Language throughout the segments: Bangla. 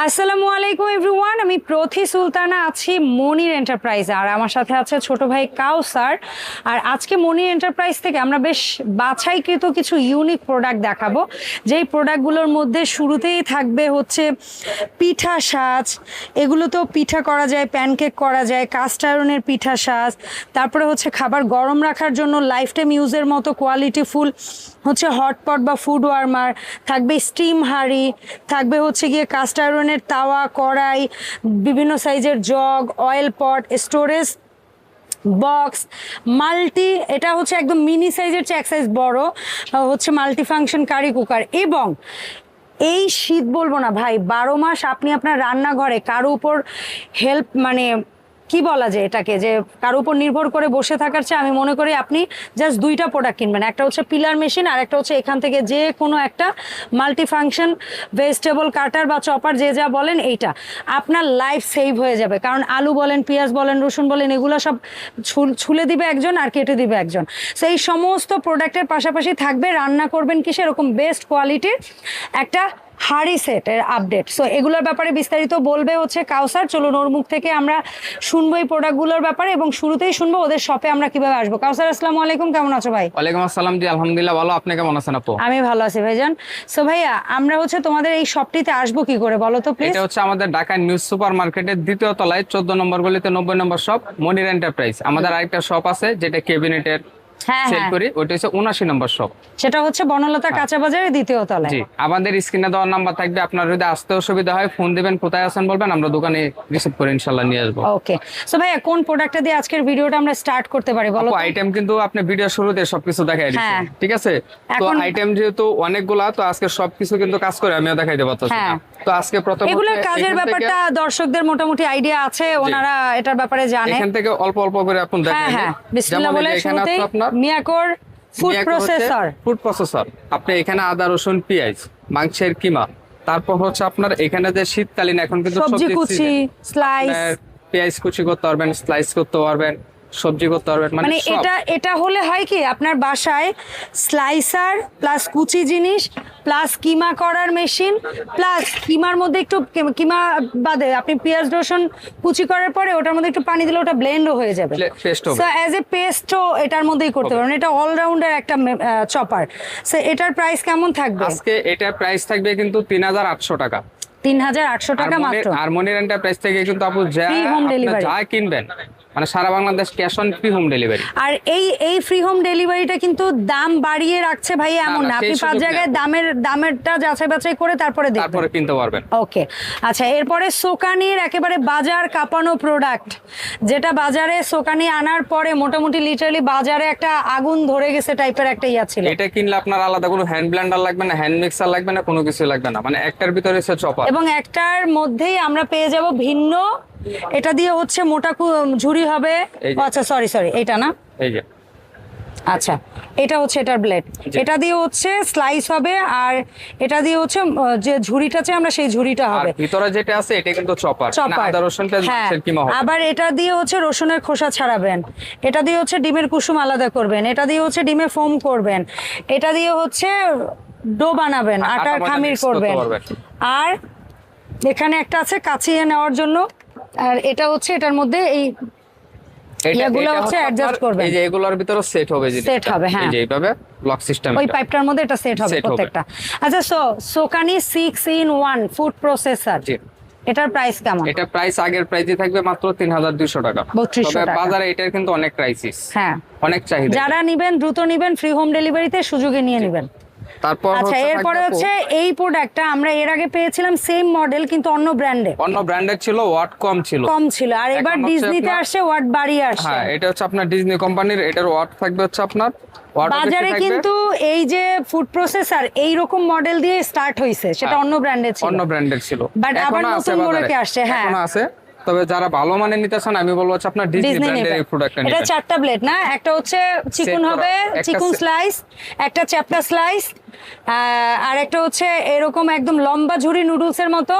আসসালামু আলাইকুম এভরিওয়ান, আমি প্রথি সুলতানা আছি মনির এন্টারপ্রাইজ, আর আমার সাথে আছে ছোট ভাই কাউসার। আর আজকে মনির এন্টারপ্রাইজ থেকে আমরা বেশ বাছাইকৃত কিছু ইউনিক প্রোডাক্ট দেখাবো, যেই প্রোডাক্টগুলোর মধ্যে শুরুতেই থাকবে হচ্ছে পিঠা সাজ। এগুলোতেও পিঠা করা যায়, প্যানকেক করা যায়, কাস্ট আয়রনের পিঠা সাজ। তারপরে হচ্ছে খাবার গরম রাখার জন্য লাইফ টাইম ইউজের মতো কোয়ালিটিফুল হচ্ছে হটপট বা ফুড ওয়ার্মার থাকবে, স্টিম হাঁড়ি থাকবে, হচ্ছে গিয়ে কাস্ট আয়রনের তাওয়া, কড়াই, বিভিন্ন সাইজের জগ, অয়েল পট, স্টোরেজ বক্স, মাল্টি, এটা হচ্ছে একদম মিনি সাইজের চেয়ে এক সাইজ বড় হচ্ছে মাল্টি ফাংশন কারি কুকার। এবং এই শীত বলবো না ভাই, 12 মাস আপনি আপনার রান্নাঘরে কারো উপর হেল্প মানে কি বলা যায় এটাকে, যে কারো উপর নির্ভর করে বসে থাকার চেয়ে আমি মনে করি আপনি জাস্ট দুইটা প্রোডাক্ট কিনবেন। একটা হচ্ছে পিলার মেশিন, আর একটা হচ্ছে এখান থেকে যে কোনো একটা মাল্টি ফাংশন ভেজিটেবল কাটার বা চপার, যে যা বলেন, এইটা আপনার লাইফ সেভ হয়ে যাবে। কারণ আলু বলেন, পেঁয়াজ বলেন, রসুন বলেন, এগুলো সব ছুলে দিবে একজন আর কেটে দিবে একজন। সো এই সমস্ত প্রোডাক্টের পাশাপাশি থাকবে রান্না করবেন কিসে এরকম বেস্ট কোয়ালিটির একটা হাড়ি সেটের আপডেট। সো এগুলোর ব্যাপারে বিস্তারিত বলবে হচ্ছে কাউসার। চলুন ওর মুখ থেকে আমরা শুনবো এই প্রোডাক্টগুলোর ব্যাপারে, এবং শুরুতেই শুনবো ওদের শপে আমরা কিভাবে আসবো। কাউসার, আসসালামু আলাইকুম, কেমন আছো ভাই? ওয়ালাইকুম আসসালাম। জি আলহামদুলিল্লাহ ভালো, আপনি কেমন আছেন আপু? আমি ভালো আছি ভাইজান। সো ভাইয়া, আমরা হচ্ছে তোমাদের এই শপটিতে আসবো কি করে বলো তো প্লিজ। এটা হচ্ছে আমাদের ঢাকা নিউ সুপার মার্কেটের দ্বিতীয় তলায় 14 নম্বর গলিতে 90 নম্বর শপ, মনির এন্টারপ্রাইজ। আমাদের আরেকটা শপ আছে যেটা ক্যাবিনেটের সেল করি, ওটা হচ্ছে 79 নম্বর শপ, সেটা হচ্ছে বনলতা কাঁচা বাজারের দ্বিতীয় তলায়। জি আমাদের স্ক্রিনে দেওয়ার নাম্বার থাকবে, আপনার যদি আসতে অসুবিধা হয় ফোন দিবেন, কোথায় আছেন বলবেন, আমরা দোকানে রিসিভ করে ইনশাআল্লাহ নিয়ে আসবো। ওকে, সো ভাইয়া কোন প্রোডাক্টটা দিয়ে আজকের ভিডিওটা আমরা স্টার্ট করতে পারি বলো তো? আইটেম কিন্তু আপনি ভিডিও শুরুতে সবকিছু দেখাই দিচ্ছেন, ঠিক আছে? তো আইটেম যেহেতু অনেকগুলা, তো আজকে সবকিছু কিন্তু কাজ করে আমিও দেখাইতে পারতেছি না। তো আজকে প্রথম এগুলোর কাজের ব্যাপারটা দর্শকদের মোটামুটি আইডিয়া আছে, ওনারা এটার ব্যাপারে জানে। এখান থেকে অল্প অল্প করে আপনি দেখাই। হ্যাঁ, বিসমিল্লাহ বলে শুরুতেই মিয়াকোর ফুড প্রসেসর। আপনি এখানে আদা, রসুন, পেঁয়াজ, মাংসের কিমা, তারপর হচ্ছে আপনার এখানে যে শীতকালীন এখন কিন্তু সবজি কুচি, স্লাইস, পেঁয়াজ কুচি করতে পারবেন, স্লাইস করতে পারবেন, সবজি করতে পারবেন। মানে এটা হলে হয় কি, আপনার বাসায় স্লাইসার প্লাস কুচি জিনিস প্লাস কিমা করার মেশিন প্লাস কিমার মধ্যে একটু কিমা বাদে আপনি পেঁয়াজ রসুন কুচি করার পরে ওটার মধ্যে একটু পানি দিলে ওটা ব্লেন্ডও হয়ে যাবে, সো অ্যাজ এ পেস্টও এটার মধ্যেই করতে পারবেন। এটা অলরাউন্ডার একটা চপার। সো এটার প্রাইস কেমন থাকবে? আজকে এটার প্রাইস থাকবে কিন্তু 3800 টাকা। 3800 টাকা মাত্র। আর মনির এন্টারপ্রাইজ থেকে কিন্তু আপু যা কিনবেন মানে সারা Bangladesh cash on free home delivery. আর এই ফ্রি হোম ডেলিভারিটা কিন্তু দাম বাড়িয়ে রাখছে ভাই এমন না, আপনি 5 জায়গায় দামেরটা যাচাই বাছাই করে তারপরে কিনতে পারবেন। ওকে, আচ্ছা, এরপরে সোকানির একেবারে বাজার কাঁপানো প্রোডাক্ট, যেটা বাজারে সোকানি আনার পরে মোটামুটি লিটারালি বাজারে একটা আগুন ধরে গেছে টাইপের একটা ইয়া ছিল। এটা কিনলে আপনার আলাদা কোনো হ্যান্ড ব্লেন্ডার লাগবে না, হ্যান্ড মিক্সার লাগবে না, কোনো কিছু লাগবে না, মানে একটার ভিতরে হচ্ছে চপার, এবং একটার মধ্যেই আমরা পেয়ে যাব ভিন্ন। এটা দিয়ে হচ্ছে মোটা ঝুড়ি হবে। আচ্ছা সরি এটা না, এই যে আচ্ছা এটা হচ্ছে এটার ব্লেড, এটা দিয়ে হচ্ছে স্লাইস হবে, আর এটা দিয়ে হচ্ছে যে ঝুড়িটা আছে আমরা সেই ঝুড়িটা হবে। ভিতরে যেটা আছে এটা কিন্তু চপার, আদা রসুন পেঁয়াজ মাংসের কিমা হবে। আবার এটা দিয়ে হচ্ছে রসুনের খোসা ছাড়াবেন, এটা দিয়ে হচ্ছে ডিমের কুসুম আলাদা করবেন, এটা দিয়ে হচ্ছে ডিমে ফোম করবেন, এটা দিয়ে হচ্ছে ডো বানাবেন, আটার খামির করবেন। আর এখানে একটা আছে কাচিয়ে নেওয়ার জন্য, আর এটা হচ্ছে এটার মধ্যে এই এগুলো হচ্ছে অ্যাডজাস্ট করবেন, এই যে এগুলোর ভিতরে সেট হবে, সেট হবে, হ্যাঁ, এই যে এইভাবে লক সিস্টেম, ওই পাইপটার মধ্যে এটা সেট হবে প্রত্যেকটা। আচ্ছা, সোকানি 6-in-1 ফুড প্রসেসর, এটার প্রাইস কেমন? এটা প্রাইস আগের প্রাইসই থাকবে মাত্র 3200 টাকা। 3200 টাকা। বাজারে এটার কিন্তু অনেক ক্রাইসিস, হ্যাঁ, অনেক চাহিদা। যারা নিবেন দ্রুত নিবেন, ফ্রি হোম ডেলিভারিতে সুযোগে নিয়ে নেবেন। তারপর আচ্ছা, এরপরে হচ্ছে এই প্রোডাক্টটা আমরা এর আগে পেয়েছিলাম সেম মডেল কিন্তু অন্য ব্র্যান্ডের ছিল, ওয়াট কম ছিল, আর এবার ডিজনিতে আসছে ওয়াট বাড়িয়ে আসছে। হ্যাঁ, এটা হচ্ছে আপনার ডিজনি কোম্পানির, এটার ওয়াট থাকবে হচ্ছে আপনার বাজারে কিন্তু এই যে ফুড প্রসেসর এই রকম মডেল দিয়ে স্টার্ট হইছে, সেটা অন্য ব্র্যান্ডের ছিল, বাট আবার নতুন করে আসছে। হ্যাঁ, এখনো আছে, তবে যারা ভালো মানের নিতে চান আমি বলবো হচ্ছে আপনার ডিজনি ব্র্যান্ডের এই প্রোডাক্টটা নিতে। এটা 4টা ব্লেড না, একটা হচ্ছে চিকন হবে, চিকন স্লাইস, একটা চ্যাপটা স্লাইস, আর একটা হচ্ছে এরকম একদম লম্বা ঝুরি নুডলসের মতো,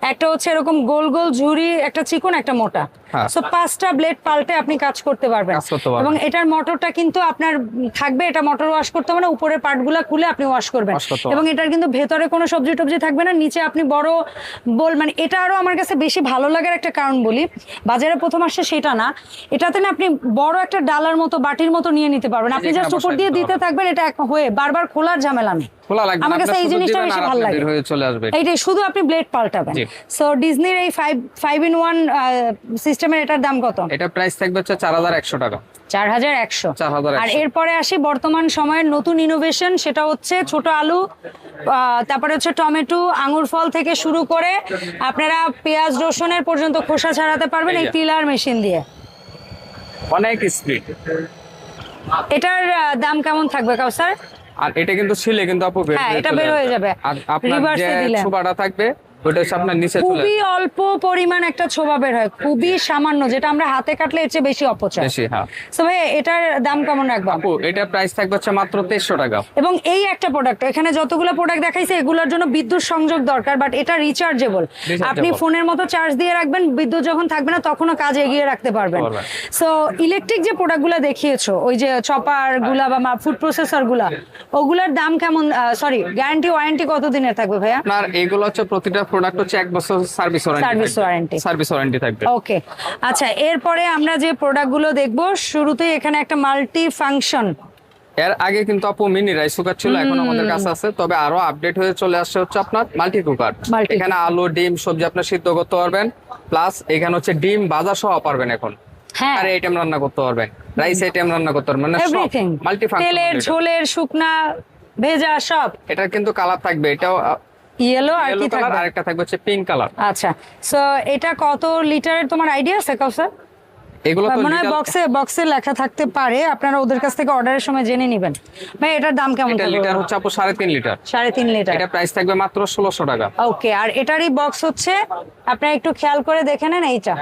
একটা হচ্ছে এরকম গোল গোল ঝুরি, একটা চিকন একটা মোটা। হ্যাঁ। সো 5টা ব্লেড পাল্টে আপনি কাজ করতে পারবেন। কাজ করতে পারবেন। এবং এটার মোটরটা কিন্তু আপনার থাকবে, এটা মোটর ওয়াশ করতে হবে না, উপরের পার্টগুলো খুলে আপনি ওয়াশ করবেন। Wash করতে হবে। এবং এটার কিন্তু ভেতরে কোনো সবজি টবজি থাকবে না, নিচে আপনি বড় বোল, মানে এটা আরো আমার কাছে বেশি ভালো লাগার একটা কারণ বলি, বাজারে প্রথম আসছে সেটা না, এটাতে না আপনি বড় একটা ডালার মতো বাটির মতো নিয়ে নিতে পারবেন, আপনি যেখানে জাস্ট উপর বসায় দিয়ে দিতে দিতে থাকবেন, এটা হয়ে বারবার খোলার ঝামেলা নেই। খোলা লাগবে না, আমার কাছে আপনি এই শুধু জিনিসটা দিবেন বেশি আর ভালো আপনি লাগে, বের হয়ে চলে আসবে। এইটাই শুধু আপনি ব্লেড পাল্টাবেন। জি। সো ডিজনির এই 5-in-1 সিস্টেমের এটার দাম কত? এটা প্রাইস থাকবে হচ্ছে 4100 টাকা। 4100। 4100। আর এরপরে আসি বর্তমান সময়ের নতুন ইনোভেশন, সেটা হচ্ছে ছোট আলু, তারপরে হচ্ছে টমেটো, আঙ্গুর ফল থেকে শুরু করে আপনারা পেঁয়াজ রসুনের পর্যন্ত খোসা ছাড়াতে পারবেন এই এই যে। পিলার মেশিন দিয়ে। অনেক স্পিড। এটার দাম কেমন থাকবে কাউসার? আর এটা কিন্তু ছিলে কিন্তু আপু বের হ্যাঁ, হয়ে এটা চলে বের হয়ে আসবে। যাবে। আর আপনার যে Reverse এ দিলে। ছোবাটা থাকবে ওটা হচ্ছে আপনার নিচে চলে খুবই অল্প পরিমাণ একটা ছোবা বের হয়, খুবই সামান্য, যেটা আমরা হাতে কাটলে এর চেয়ে বেশি অপচয়। বেশি। হ্যাঁ সো ভাই এটার দাম কেমন রাখবো? আপু এটা প্রাইস থাকবে হচ্ছে মাত্র 2300 টাকা। এবং এই একটা প্রোডাক্ট, এখানে যতগুলো প্রোডাক্ট দেখাইছে এগুলোর জন্য বিদ্যুৎ সংযোগ দরকার, বাট এটা রিচার্জেবল। আপনি ফোনের মতো চার্জ দিয়ে রাখবেন, বিদ্যুৎ যখন থাকবে না তখনও কাজ এগিয়ে রাখতে পারবেন। সো ইলেকট্রিক যে প্রোডাক্টগুলো দেখিয়েছো, ওই যে চপার গুলা বা ফুড প্রসেসর গুলা, ওগুলার দাম কেমন? সরি, গ্যারান্টি ওয়ারেন্টি কতদিনের থাকবে ভাইয়া? আপনার এগুলো হচ্ছে প্রতিটা প্রোডাক্ট হচ্ছে 1 বছর সার্ভিস ওয়ারেন্টি। সার্ভিস ওয়ারেন্টি থাকবে। ওকে, আচ্ছা এরপরে আমরা যে প্রোডাক্টগুলো দেখবো, শুরুতেই এখানে একটা মাল্টি ফাংশন। এর আগে কিন্তু আপু মিনি রাইস কুকার ছিল, এখন আমাদের কাছে আছে, তবে আরো আপডেট হয়ে চলে আসছে হচ্ছে আপনার মাল্টি কুকার। Multi এখানে আলু ডিম সবজি আপনার সিদ্ধ করতে পারবেন, প্লাস এখানে হচ্ছে ডিম ভাজা সহ পারবেন এখন। হ্যাঁ, আর আইটেম রান্না করতে পারবেন, রাইস আইটেম রান্না করতে পারবেন, মানে সব এভরিথিং, মাল্টি তেলের ঝোলের শুকনা ভেজা সব। এটা কিন্তু কালার থাকবে, এটাও ইয়েলো আর ইয়েলো কি কালার, থাকবে? আর একটা থাকবে হচ্ছে পিঙ্ক কালার। আচ্ছা, সো এটা কত লিটারের তোমার আইডিয়া আছে কাউসার? এগুলো তো মনে হয় বক্সে লেখা থাকতে পারে, আপনারা ওদের কাছ থেকে অর্ডারের সময় জেনে নেবেন। ভাই এটার দাম কেমন এটা থাকবে? লিটার হচ্ছে আপু 3.5 লিটার। 3.5 লিটার। এটা প্রাইস থাকবে মাত্র 1600 টাকা। ওকে, আর এটারই বক্স হচ্ছে, আপনারা একটু খেয়াল করে দেখে নেন এইটা।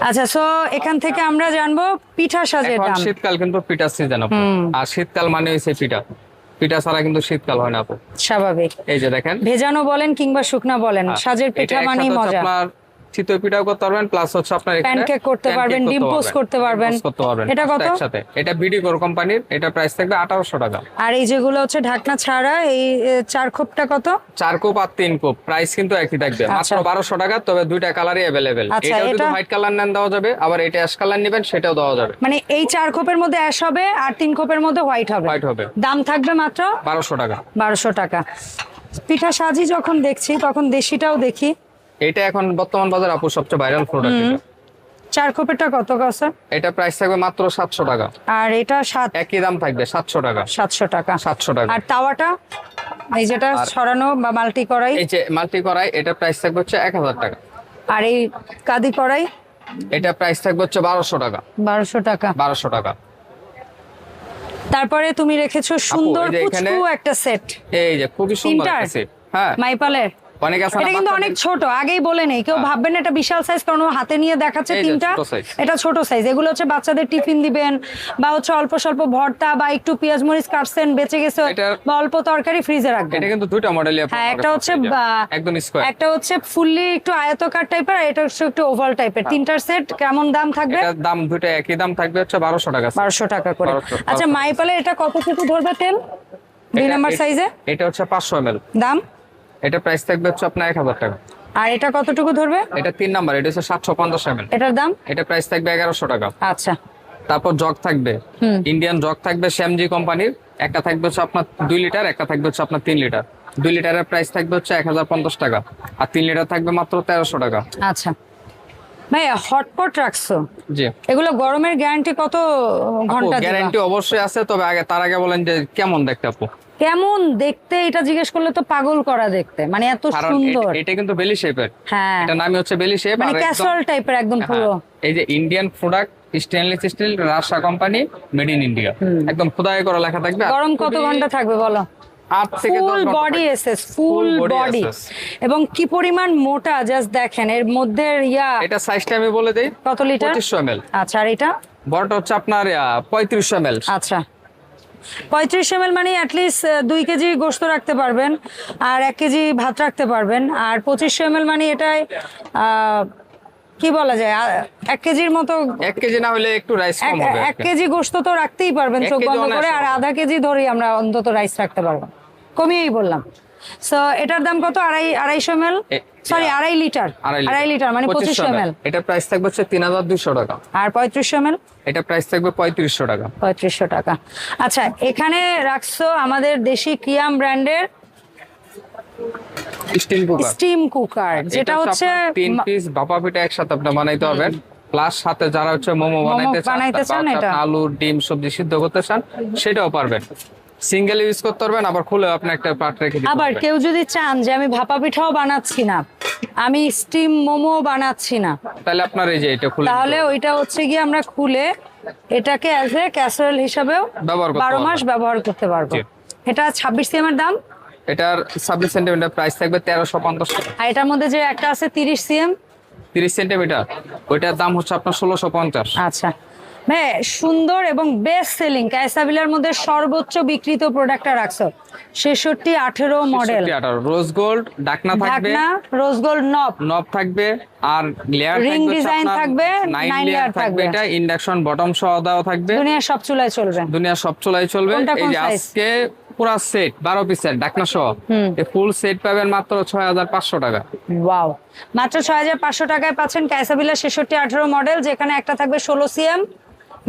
আচ্ছা, সো এখান থেকে আমরা জানবো পিঠা সাজের এখন দাম। শীতকাল কিন্তু পিঠা সিজন আপু, আর শীতকাল মানে হচ্ছে পিঠা, পিঠা ছাড়া কিন্তু শীতকাল হয় না আপু। স্বাভাবিক, এই যে দেখেন, ভেজানো বলেন কিংবা শুকনা বলেন, সাজের এটা পিঠা একসাথে মানেই হচ্ছে মজা। আপনার চিতই পিঠাও করতে পারবেন, প্লাস হচ্ছে আপনার এখানে প্যানকেক করতে পারবেন, ডিম পোস্ট করতে পারবেন। এটা কত? একসাথে এটা বিডি কোর কোম্পানির, এটা প্রাইস থাকবে 1800 টাকা। আর এই যেগুলো হচ্ছে ঢাকনা ছাড়া, এই 4 খোপটা কত? 4 কোপ আর 3 কোপ প্রাইস কিন্তু একই থাকবে, মাত্র 1200 টাকা। তবে দুইটা কালারই अवेलेबल। আচ্ছা, এটাও যদি এটা- হোয়াইট কালার নেন দেওয়া যাবে, আবার এটা অ্যাশ কালার নেবেন সেটাও দেওয়া যাবে। মানে এই 4 খোপের মধ্যে অ্যাশ হবে আর 3 খোপের মধ্যে হোয়াইট হবে। হোয়াইট হবে। দাম থাকবে মাত্র 1200 টাকা। 1200 টাকা। পিঠা সাজি যখন দেখছি তখন দেশিটাও দেখি। এটা এখন বর্তমান বাজার আপু সবচেয়ে ভাইরাল প্রোডাক্ট। 4 খোপেরটা কত কাছে? এটা প্রাইস থাকবে মাত্র 700 টাকা। আর এটা 7 একই দাম থাকবে 700 টাকা। 700 টাকা। 700 টাকা। আর তাওয়াটা, এই যেটা ছড়ানো বা মাল্টি কড়াই, এই যে মাল্টি কড়াই, এটা প্রাইস থাকবে হচ্ছে 1000 টাকা। আর এই কাদি কড়াই, এটা প্রাইস থাকবে হচ্ছে 1200 টাকা। 1200 টাকা। 1200 টাকা। তারপরে তুমি রেখেছো সুন্দর এই যে এখানে- পুচকু একটা সেট, এই যে খুবই সুন্দর তিনটার? আছে। হ্যাঁ, মাইপালের। অনেক আছে না এটা কিন্তু অনেক বাচ্চাদের- ছোট, আগেই বলে নেই, কেউ ভাববেন না এটা বিশাল সাইজ, কারণ ও হাতে নিয়ে দেখাচ্ছে এই যে তিনটা। ছোট size। এটা ছোট সাইজ, এগুলো হচ্ছে বাচ্চাদের টিফিন দিবেন, বা হচ্ছে অল্প স্বল্প ভর্তা বা একটু পেঁয়াজ মরিচ কাটছেন বেঁচে গেছে, এটা- বা অল্প তরকারি ফ্রিজে রাখবেন। এটা কিন্তু দুইটা মডেলই আপু। হ্যাঁ, একটা হচ্ছে একদম স্কয়ার। একটা হচ্ছে ফুললি একটু আয়তাকার টাইপের, আর এটা হচ্ছে একটু ওভাল টাইপের। তিনটার সেট কেমন দাম থাকবে? এটার দাম দুইটা একই দাম থাকবে হচ্ছে 1200 টাকা। 1200 টাকা করে। 1200 আচ্ছা, মাইপালের এটা কতটুকু ধরবে তেল? 2 নাম্বার সাইজে এটা হচ্ছে 500 ml। দাম? এটা প্রাইস থাকবে হচ্ছে আপনার 1000 টাকা। আর এটা কতটুকু ধরবে? এটা 3 নাম্বার, এটা হচ্ছে 750 ml। এটার দাম? এটা প্রাইস থাকবে 1100 টাকা। আচ্ছা, তারপর জগ থাকবে, ইন্ডিয়ান জগ থাকবে শ্যামজি কোম্পানির। একটা থাকবে হচ্ছে আপনার 2 লিটার, একটা থাকবে হচ্ছে আপনার 3 লিটার। 2 লিটারের প্রাইস থাকবে হচ্ছে 1050 টাকা, আর 3 লিটার থাকবে মাত্র 1300 টাকা। আচ্ছা ভাই, হটপট রাখছো, জি এগুলো গরমের গ্যারান্টি কত ঘন্টা দিবা? গ্যারান্টি অবশ্যই আছে, তবে তার আগে বলেন যে কেমন দেখতে আপু? কেমন দেখতে এটা জিজ্ঞেস করলে তো পাগল করা দেখতে, মানে এত কারণ সুন্দর। এটা কিন্তু বেলি শেপের। হ্যাঁ, এটা নামই হচ্ছে বেলি শেপ। মানে ক্যাসরোল টাইপের একদম পুরো। এই যে Indian product, stainless steel, Russia company, made in India, একদম খোদাই করা লেখা থাকবে। আর গরম কত খুবই- ঘন্টা থাকবে বলো? 8 থেকে 10 ফুল ঘন্টা বডি থাকবে। এসএস, ফুল body বডি, access। এবং কি পরিমাণ মোটা জাস্ট দেখেন, এর মধ্যে এটা সাইজটা আমি বলে দেই, কত লিটার? 2500 ml। আচ্ছা, আর এটা? বড়টা হচ্ছে আপনার 3500 ml। আচ্ছা, 35 ml মানে অ্যাটলিস্ট 2 কেজি গোস্ত রাখতে পারবেন আর 1 কেজি ভাত রাখতে পারবেন। আর 2500 ml মানে এটাই কি বলা যায় 1 কেজির মতো। 1 কেজি না হলে একটু রাইস কম হবে। 1 কেজি গোস্ত তো রাখতেই পারবেন 1 চোখ কেজি বন্ধ করে, আর অনায়াসে আধা কেজি ধরেই আমরা অন্তত রাইস রাখতে পারবো, কমিয়েই বললাম। সো এটার দাম কত? 250 ml, সরি 2.5 লিটার, 2.5 লিটার মানে 25 ml। এটা প্রাইস থাকবে হচ্ছে 3200 টাকা। আর 3500 ml এটা প্রাইস থাকবে 3500 টাকা। 3500 টাকা। আচ্ছা, এখানে রাখছো আমাদের দেশি কিয়াম ব্র্যান্ডের স্টিম কুকার, যেটা হচ্ছে 3 পিস ভাপা পিঠা একসাথে আপনি বানাইতে পারবেন। প্লাস সাথে যারা হচ্ছে মোমো বানাইতে চান, এটা আলু ডিম সবজি সিদ্ধ করতে চান, সেটাও পারবেন। সিঙ্গেল ইউজ করতে পারবেন, আবার খুলে আপনি একটা পাট রেখে দিতে আবার পারবেন। কেউ যদি চান যে আমি ভাপা পিঠাও বানাচ্ছি না, আমি স্টিম মোমো বানাচ্ছি না, তাহলে আপনার এই যে এটা খুলে তাহলে ওইটা হচ্ছে গিয়ে আমরা খুলে এটাকে অ্যাজ এ ক্যাসারোল হিসাবেও ব্যবহার করতে 12 মাস পারবেন। ব্যবহার করতে পারবো। জি। এটা 26 সিএম এর দাম, এটার 26 সেন্টিমিটার প্রাইস থাকবে 1350 টাকা। আর এটার মধ্যে যে একটা আছে 30 সিএম, 30 সেন্টিমিটার ওইটার দাম হচ্ছে আপনার 1650। আচ্ছা ভাই, সুন্দর এবং বেস্ট সেলিং ক্যাসাবিলার মধ্যে সর্বোচ্চ বিক্রিত প্রোডাক্টটা রাখছো 66 18 মডেল, রোজ গোল্ড ঢাকনা থাকবে, ঢাকনা রোজ গোল্ড নব নব থাকবে, আর লেয়ার রিং ডিজাইন থাকবে, 9 লেয়ার লেয়ার থাকবে। থাকবে, এটা ইন্ডাকশন বটম সহ দেওয়া থাকবে, দুনিয়ার সব চুলায় চলবে। দুনিয়া সব চলাই চলবে। কোনটা এই কোন যে size? আজকে পুরো সেট 12 পিসের ঢাকনা সহ এই ফুল সেট পাবেন মাত্র 6500 টাকা। ওয়াও, মাত্র 6500 টাকায় পাচ্ছেন ক্যাসাবিলা 66 18 মডেল, যেখানে একটা থাকবে 16 CM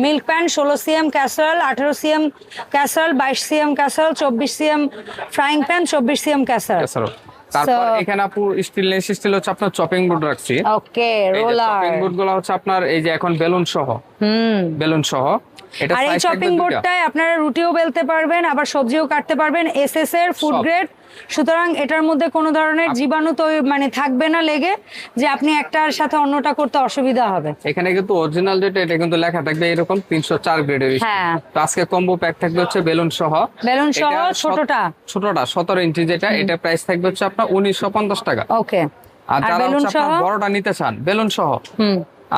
milk pan, 16 CM casserole, 18 CM casserole, 22 CM casserole, 24 CM frying pan, 24 CM casserole. তারপর এখানে আপু স্টেনলেস স্টিল হচ্ছে আপনার চপিং বোর্ড রাখছি। ওকে, এই যে রোলার। চপিং বোর্ড গুলো হচ্ছে আপনার এই যে এখন বেলুন সহ, বেলুন সহ। এটা আর এই সাইজ থাকবে চপিং 2টা। বোর্ডটায় আপনারা রুটিও বেলতে পারবেন, আবার সবজিও কাটতে পারবেন, এসএস এর ফুড সব। গ্রেড। সুতরাং এটার মধ্যে কোনো ধরনের জীবাণু তো মানে থাকবে না লেগে, যে আপনি একটার সাথে অন্যটা করতে অসুবিধা হবে। এখানে কিন্তু অরিজিনাল যেটা এটা কিন্তু লেখা থাকবে এরকম 304 গ্রেডের। হ্যাঁ। তো আজকে কম্বো প্যাক থাকবে হচ্ছে বেলুন সহ। বেলুন সহ এটা ছোটটা, ছোটটা 17 ইঞ্চি যেটা, এটা প্রাইস থাকবে হচ্ছে আপনার 1950 টাকা। ওকে। আর যারা বেলুন হচ্ছে সহ আপনার বড়টা নিতে চান বেলুন সহ,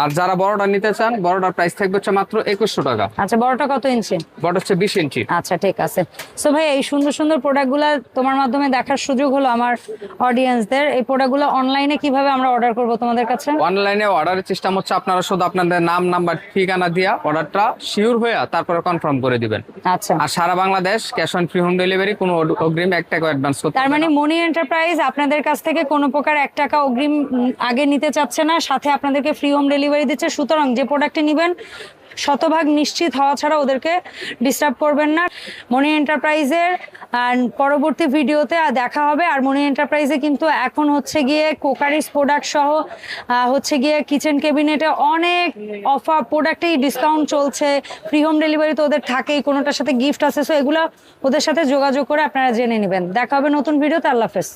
আর যারা বড়টা নিতে চান বড়টার প্রাইস থাকবে হচ্ছে মাত্র 2100 টাকা। আচ্ছা, বড়টা কত ইঞ্চি? বড় হচ্ছে 20 ইঞ্চি। আচ্ছা, ঠিক আছে। সো ভাই, এই সুন্দর সুন্দর প্রোডাক্টগুলো তোমার মাধ্যমে দেখার সুযোগ হলো আমার অডিয়েন্সদের। এই প্রোডাক্টগুলো অনলাইনে কিভাবে আমরা অর্ডার করব তোমাদের কাছে? অনলাইনে অর্ডারের চেষ্টা হচ্ছে আপনারা শুধু আপনাদের নাম নাম্বার ঠিকানা দিয়া অর্ডারটা শিওর হয়ে তারপরে কনফার্ম করে দিবেন। আচ্ছা, আর সারা Bangladesh cash on free home delivery, কোনো অগ্রিম 1 টাকা অ্যাডভান্স করতে তার হবে মানে না। মনি এন্টারপ্রাইজ আপনাদের কাছ থেকে কোনো প্রকার 1 টাকা অগ্রিম আগে নিতে চাচ্ছে না, সাথে আপনাদেরকে ফ্রি হোম ডেলিভারি দিচ্ছে। সুতরাং যে প্রোডাক্টটি নেবেন শতভাগ নিশ্চিত হওয়া ছাড়া ওদেরকে ডিস্টার্ব করবেন না। মনি এন্টারপ্রাইজের পরবর্তী ভিডিওতে দেখা হবে। আর মনি এন্টারপ্রাইজে কিন্তু এখন হচ্ছে গিয়ে কোকারিস প্রোডাক্ট সহ হচ্ছে গিয়ে কিচেন ক্যাবিনেটে অনেক অফার প্রোডাক্টেই ডিসকাউন্ট চলছে, ফ্রি হোম ডেলিভারি তো ওদের থাকেই, কোনোটার সাথে গিফট আছে। সো এগুলো ওদের সাথে যোগাযোগ করে আপনারা জেনে নেবেন। দেখা হবে নতুন ভিডিওতে। আল্লাহ হাফেজ।